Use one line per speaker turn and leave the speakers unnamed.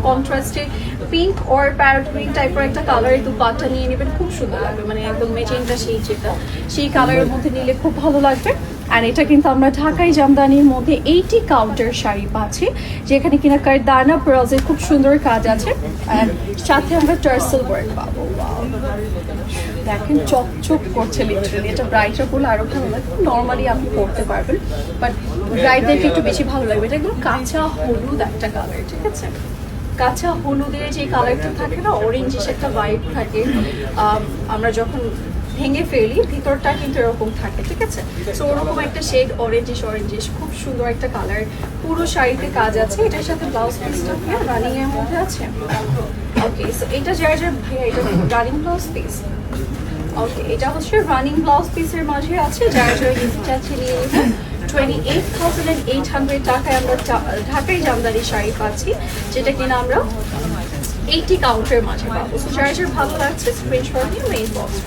কন্ট্রাস্টে pink or parrot green টাইপের একটা কালারের দুপাট্টা নিয়ে নেবেন, খুব সুন্দর লাগবে, মানে একদম মেজেন্টা সেই যেটা সেই কালারের মধ্যে নিলে খুব ভালো লাগবে। আর এটা কিন্তু আমরা ঢাকাই জামদানির মধ্যে 80 কাউন্টার শাড়ি পাচ্ছি, যেখানে কিনা কারদানা প্রাজের খুব সুন্দর কাজ আছে, আর সাথে আমরা টার্সেল ওয়ার্ক পাবো। Wow! দেখেন চকচক করছে লিটারালি, এটা ব্রাইডরা পরলে আরো ভালো লাগবে, নর্মালি আপনি পরতে পারবেন বাট ব্রাইডদেরকে একটু বেশি ভালো লাগবে। এটা একদম কাঁচা হলুদ একটা কালার, ঠিক আছে, কাঁচা হলুদের যে কালারটা থাকে না, অরেঞ্জিশ একটা ভাইব থাকে, আমরা যখন ভেঙে ফেলি ভিতরটা কিন্তু এরকম থাকে, ঠিক আছে। সো ওরকম একটা শেড অরেঞ্জিশ খুব সুন্দর একটা কালার, পুরো শাড়িতে কাজ আছে। এটার সাথে ব্লাউজ পিসটা রানিং এর মধ্যে আছে। ওকে, সো এটা যার ভাইয়া এটা রানিং ব্লাউজ পিস। ওকে, এটা হচ্ছে রানিং ব্লাউজ পিসের মাঝে আছে, যার নিতে চাচ্ছে নিয়ে নেবেন। 28,800 টাকায় আমরা ঢাকাই জামদানি শাড়ি পাচ্ছি, যেটা কিনা আমরা 80 কাউন্টের মাঝে পাবো। সো যার ভালো লাগছে স্ক্রিনশট নিয়ে মেইন বক্স।